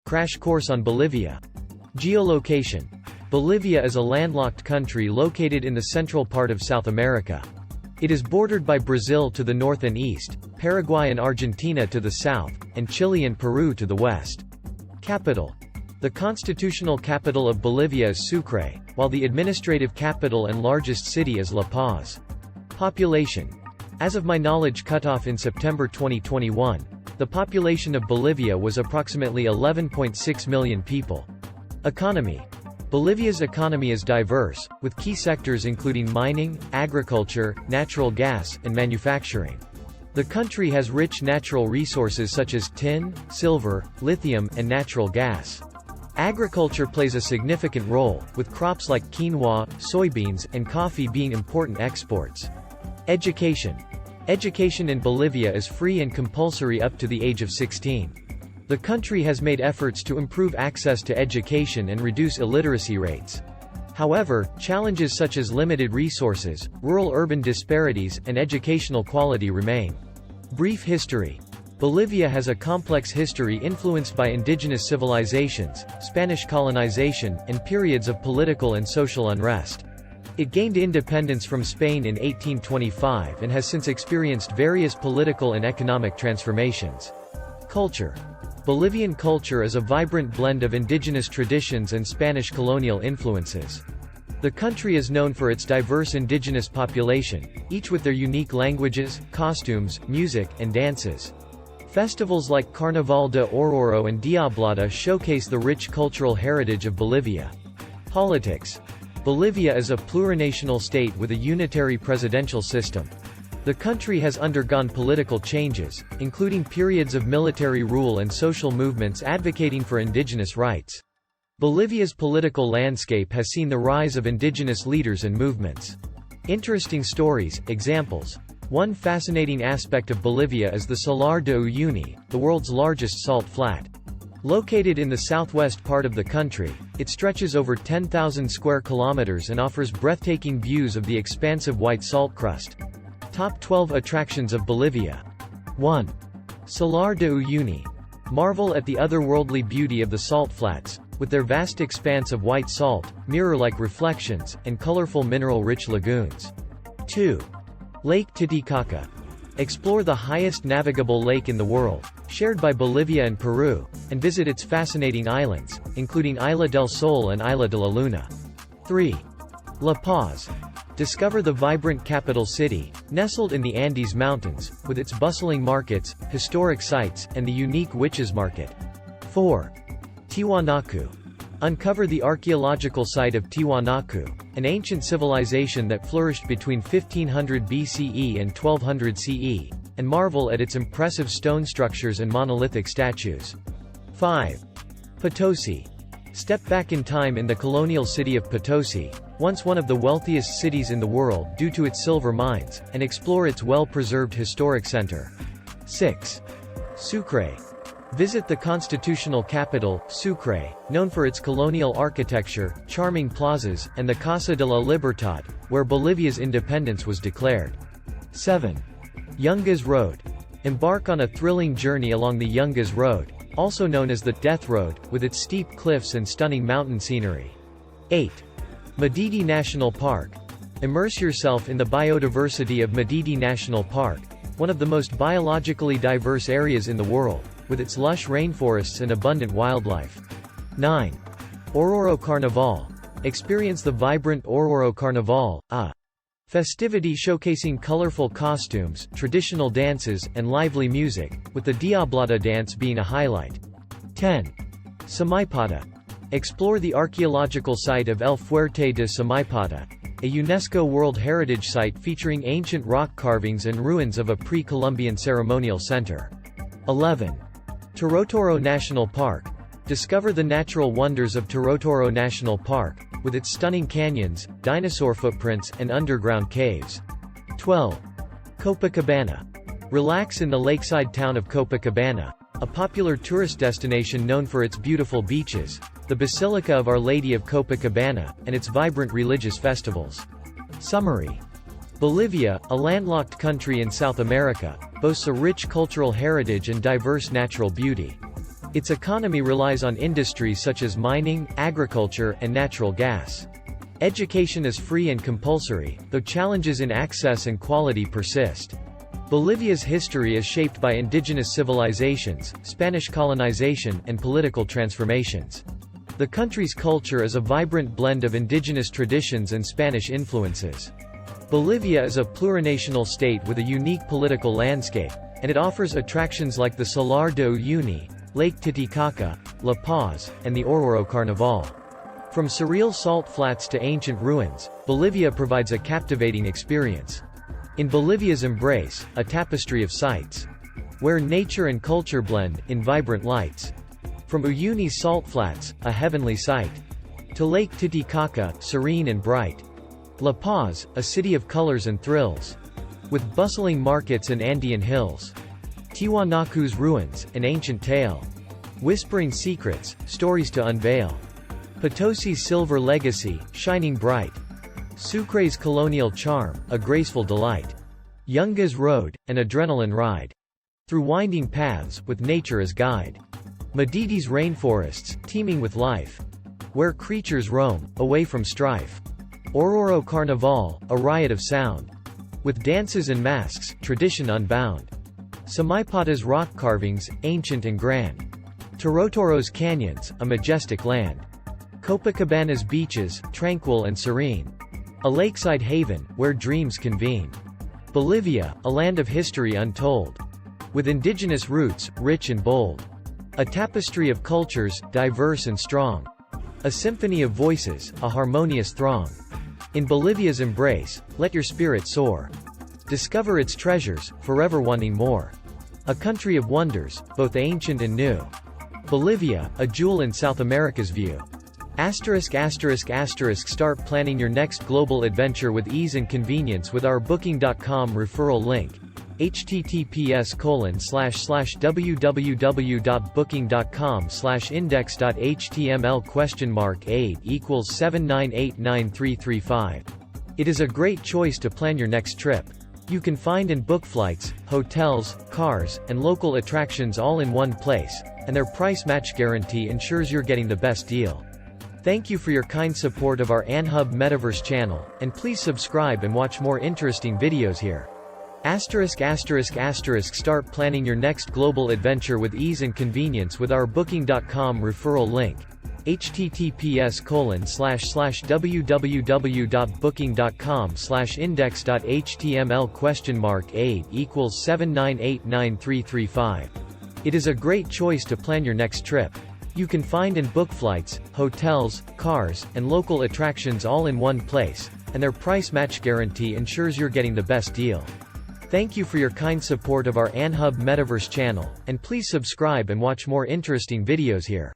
Crash course on Bolivia. Geolocation. Bolivia is a landlocked country located in the central part of South America. It is bordered by Brazil to the north and east, Paraguay and Argentina to the south, and Chile and Peru to the west. Capital. The constitutional capital of Bolivia is Sucre, while the administrative capital and largest city is La Paz. Population. As of my knowledge cutoff in September 2021, the population of Bolivia was approximately 11.6 million people. Economy. Bolivia's economy is diverse, with key sectors including mining, agriculture, natural gas, and manufacturing. The country has rich natural resources such as tin, silver, lithium, and natural gas. Agriculture plays a significant role, with crops like quinoa, soybeans, and coffee being important exports. Education. Education in Bolivia is free and compulsory up to the age of 16. The country has made efforts to improve access to education and reduce illiteracy rates. However, challenges such as limited resources, rural-urban disparities, and educational quality remain. Brief history. Bolivia has a complex history influenced by indigenous civilizations, Spanish colonization, and periods of political and social unrest. It gained independence from Spain in 1825 and has since experienced various political and economic transformations. Culture. Bolivian culture is a vibrant blend of indigenous traditions and Spanish colonial influences. The country is known for its diverse indigenous population, each with their unique languages, costumes, music, and dances. Festivals like Carnaval de Oruro and Diablada showcase the rich cultural heritage of Bolivia. Politics. Bolivia is a plurinational state with a unitary presidential system. The country has undergone political changes, including periods of military rule and social movements advocating for indigenous rights. Bolivia's political landscape has seen the rise of indigenous leaders and movements. Interesting stories, examples. One fascinating aspect of Bolivia is the Salar de Uyuni, the world's largest salt flat. Located in the southwest part of the country, it stretches over 10,000 square kilometers and offers breathtaking views of the expansive white salt crust. Top 12 attractions of Bolivia. 1. Salar de Uyuni. Marvel at the otherworldly beauty of the salt flats, with their vast expanse of white salt, mirror-like reflections, and colorful mineral-rich lagoons. 2. Lake Titicaca. Explore the highest navigable lake in the world, shared by Bolivia and Peru, and visit its fascinating islands, including Isla del Sol and Isla de la Luna. 3. La Paz. Discover the vibrant capital city, nestled in the Andes Mountains, with its bustling markets, historic sites, and the unique Witches Market. 4. Tiwanaku. Uncover the archaeological site of Tiwanaku, an ancient civilization that flourished between 1500 BCE and 1200 CE, and marvel at its impressive stone structures and monolithic statues. 5. Potosi. Step back in time in the colonial city of Potosi, once one of the wealthiest cities in the world due to its silver mines, and explore its well-preserved historic center. 6. Sucre. Visit the constitutional capital, Sucre, known for its colonial architecture, charming plazas, and the Casa de la Libertad, where Bolivia's independence was declared. 7. Yungas Road. Embark on a thrilling journey along the Yungas Road, also known as the Death Road, with its steep cliffs and stunning mountain scenery. 8. Madidi National Park. Immerse yourself in the biodiversity of Madidi National Park, one of the most biologically diverse areas in the world, with its lush rainforests and abundant wildlife. 9. Oruro Carnaval. Experience the vibrant Oruro Carnaval, a festivity showcasing colorful costumes, traditional dances, and lively music, with the Diablada dance being a highlight. 10. Samaipata. Explore the archaeological site of El Fuerte de Samaipata, a UNESCO World Heritage Site featuring ancient rock carvings and ruins of a pre-Columbian ceremonial center. 11. Torotoro National Park. Discover the natural wonders of Torotoro National Park, with its stunning canyons, dinosaur footprints, and underground caves. 12. Copacabana. Relax in the lakeside town of Copacabana, a popular tourist destination known for its beautiful beaches, the Basilica of Our Lady of Copacabana, and its vibrant religious festivals. Summary. Bolivia, a landlocked country in South America, boasts a rich cultural heritage and diverse natural beauty. Its economy relies on industries such as mining, agriculture, and natural gas. Education is free and compulsory, though challenges in access and quality persist. Bolivia's history is shaped by indigenous civilizations, Spanish colonization, and political transformations. The country's culture is a vibrant blend of indigenous traditions and Spanish influences. Bolivia is a plurinational state with a unique political landscape, and it offers attractions like the Salar de Uyuni, Lake Titicaca, La Paz, and the Oruro Carnaval. From surreal salt flats to ancient ruins, Bolivia provides a captivating experience. In Bolivia's embrace, a tapestry of sights, where nature and culture blend in vibrant lights. From Uyuni's salt flats, a heavenly sight, to Lake Titicaca, serene and bright. La Paz, a city of colors and thrills, with bustling markets and Andean hills. Tiwanaku's ruins, an ancient tale, whispering secrets, stories to unveil. Potosi's silver legacy, shining bright. Sucre's colonial charm, a graceful delight. Yunga's road, an adrenaline ride, through winding paths, with nature as guide. Madidi's rainforests, teeming with life, where creatures roam, away from strife. Oruro Carnaval, a riot of sound, with dances and masks, tradition unbound. Samaipata's rock carvings, ancient and grand. Torotoro's canyons, a majestic land. Copacabana's beaches, tranquil and serene, a lakeside haven, where dreams convene. Bolivia, a land of history untold, with indigenous roots, rich and bold. A tapestry of cultures, diverse and strong. A symphony of voices, a harmonious throng. In Bolivia's embrace, let your spirit soar. Discover its treasures, forever wanting more. A country of wonders, both ancient and new. Bolivia, a jewel in South America's view. Start planning your next global adventure with ease and convenience with our Booking.com referral link. https://www.booking.com/index.html?8=7989335. It is a great choice to plan your next trip. You can find and book flights, hotels, cars, and local attractions all in one place, and their price match guarantee ensures you're getting the best deal. Thank you for your kind support of our AnHub Metaverse channel, and please subscribe and watch more interesting videos here. Start planning your next global adventure with ease and convenience with our Booking.com referral link. https://www.booking.com/index.html?8=7989335. It is a great choice to plan your next trip. You can find and book flights, hotels, cars, and local attractions all in one place, and their price match guarantee ensures you're getting the best deal. Thank you for your kind support of our AnHub Metaverse channel, and please subscribe and watch more interesting videos here.